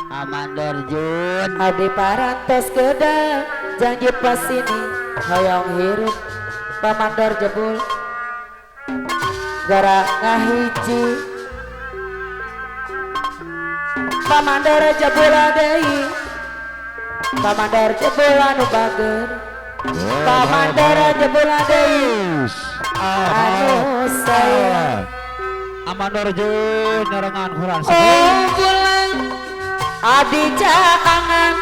Amandor Jun Abdi parantos kedal janji pas ini hoyong hirup pamandor jebul gara ngahiji pamandor jebul deui pamandor jebul anu bager pamandor jebul deui anu sayang Amandor Jun nyerengan kurang bulan abdi jangan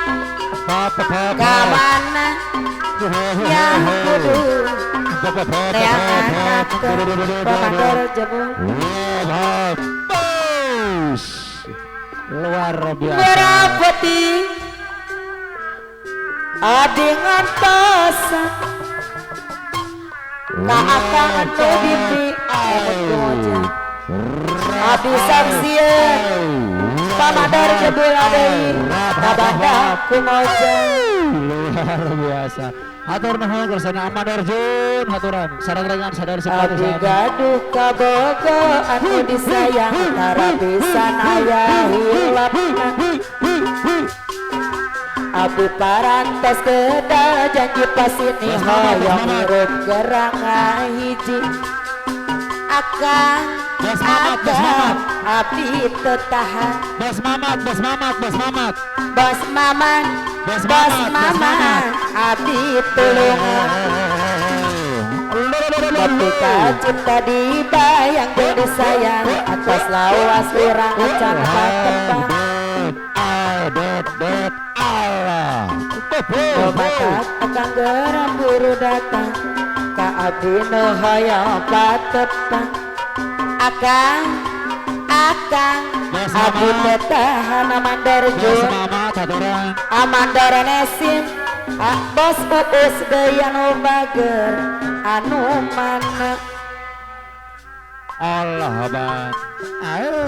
kamana yang kudu neangan pamandor jebul luar biasa berapeti abdi ngantosan ka akang anu diberi goja abdi saksieun pamandor jebul deui kabandak kumoja luar biasa hatur nuhun kersana Amandor Jun haturan sararengan sadar sepatu abdi gaduh kabogo anu disayang tara pisan aya hilapna abdi parantos kedal janji pas ini hoyong hirup gerang hiji akang abdi tetahan Bos Mamat bos maman abdi tulungan ketika cinta dibayang jadi sayang atas lawas lirang ucap tebang Bakat akan geram buru datang ka abdi nu hoyong patepang akang abdi tetahan Amandor Jun Amandor Nesim bos uus deui anu bager anu maneh Allah ban ayo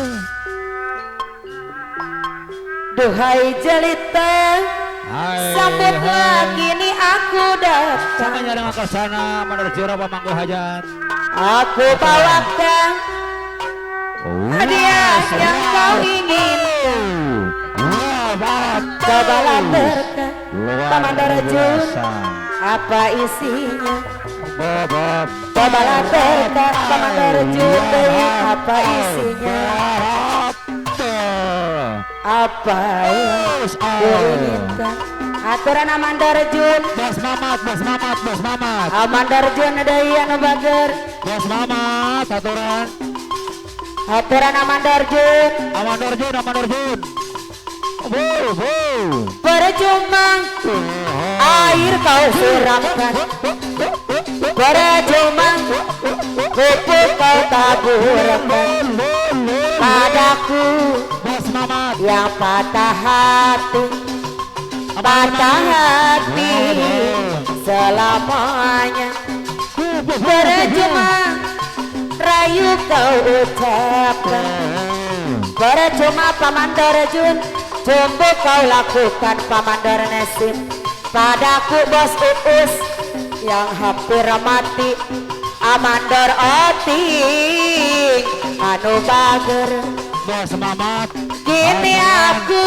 duhai jelita sambut lagi nih aku datang sama nyarengan kesana Amandor Jun pamangku hajat aku bawakan hadiah yang kau inginkan cobalah terka Amandor Jun apa isinya cobalah terka Amandor Jun apa isinya apa yang diinginkan aturan Amandor Jun Bos Mamat Amandor Jun deui anu bager Bos Mamat aturan Amandor Jun percuma air kau siramkan percuma pupuk kau taburkan padaku Bos Mamat yang patah hati selamanya percuma rayu kau ucapkan percuma Pamandor Jun coba kau lakukan Pamandor Nesim padaku bos uus yang hampir mati Amandor Oting anu bager Bos Mamat kini aku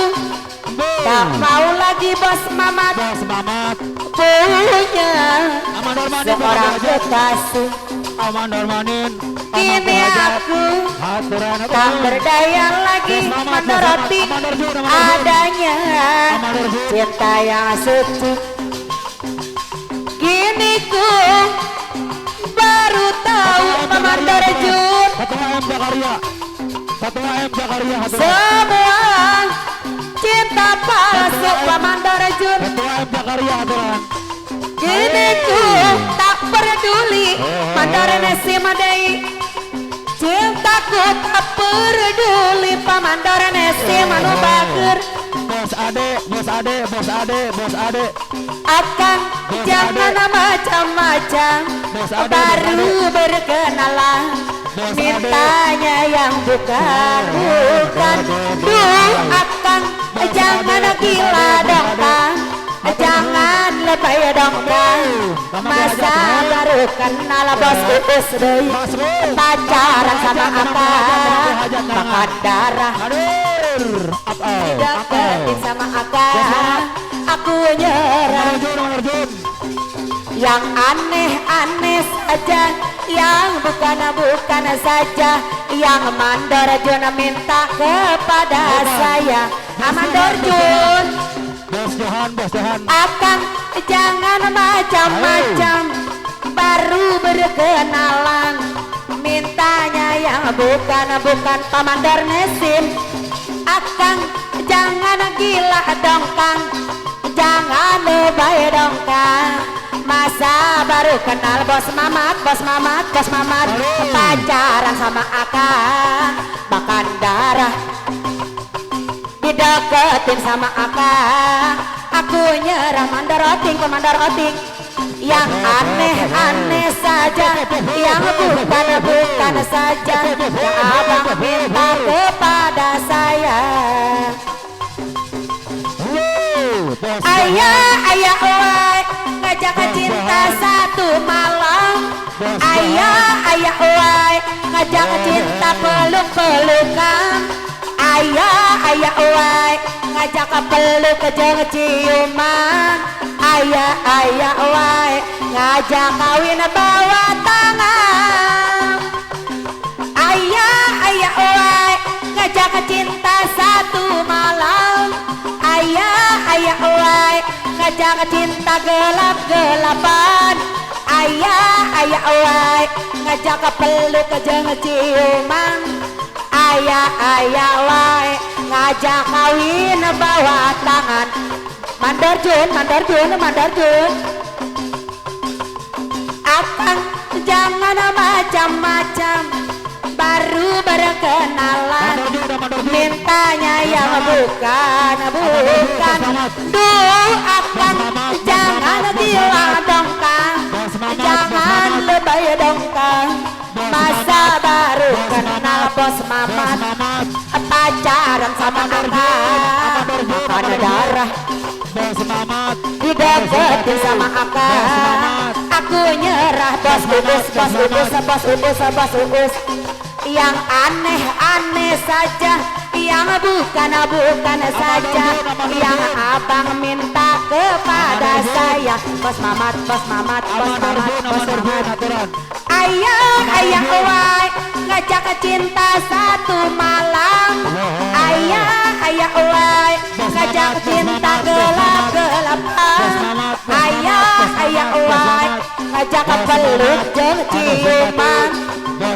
tak mau lagi bos Mamat punya seorang kekasih Amandor Manin kini aku tak berdaya lagi menuruti adanya cinta yang suci kini ku baru tahu Amandor Jun Ketua M Jakaria semua cinta palsu Amandor Jun Ketua M Jakaria kini ku tak peduli Amandor Nesim deui cintaku tak peduli Amandor Nesim anu bager Bos ade akan jangan macam-macam baru berkenalan mintanya yang bukan duh akan jangan gila dong Kang jangan lebay dong Kang masa baru kenal bos uus deui pacaran sama akang makan darah Dideketin sama akang, aku nyerah. Nomor Jun. Yang aneh-aneh saja, yang bukan saja, yang mandor Jun minta kepada saya. Mandor Jun, Bos Johan. akang jangan macam-macam, baru berkenalan, mintanya yang bukan pamandor Nesim. Akang jangan gila dong Kang, jangan lebay dong Kang. Masa baru kenal bos mamat, pacaran sama akang, makan darah, dideketin sama akang, aku nyerah. Mandor oting. Yang aneh-aneh saja, yang bukan saja, yang abang minta kepada saya. Ayah oi, ngajak cinta satu malam. Ayah oi, ngajak cinta peluk-pelukan. Ayah oi, ngajak peluk jeung ciuman. Ayah oi, ngajak kawin bawa tangan. Ayah oi, ngajak cinta satu malam. Ayah oi, ngajak cinta gelap-gelapan. Ayah oi, ngajak peluk jeung ciuman. Ayah oi, ngajak kawin bawa tangan. Mandor Jun, akang jangan macam-macam, baru berkenalan, mintanya yang bukan. Duh akang jangan gila dong Kang, jangan lebay dong Kang. Masa baru kenal bos mamat, pacaran sama akang, ada darah, dideketin sama akang, aku nyerah. Bos ubus. Yang aneh-aneh saja, yang bukan saja, yang abang minta kepada saya. Bos mamat. Ayah oi, ngajak cinta satu malam. Ayah oi, ngajak cinta gelap-gelapan. Ayah oi, ngajak peluk jeung ciuman.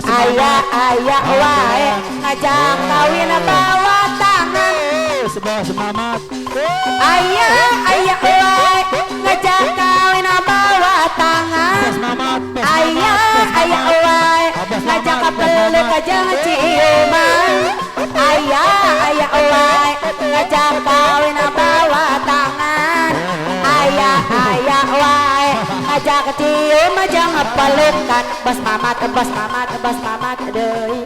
Ayah oi, ngajak kawin bawa tangan. Ayah oi, ngajak kawin bawa tangan. Ayah oi, ngajak peluk jeung ciuman. Ayah oi, ngajak kawin bawa tangan. Ayah oi, ngajak cium jeung pelukan. Bos mamat deui.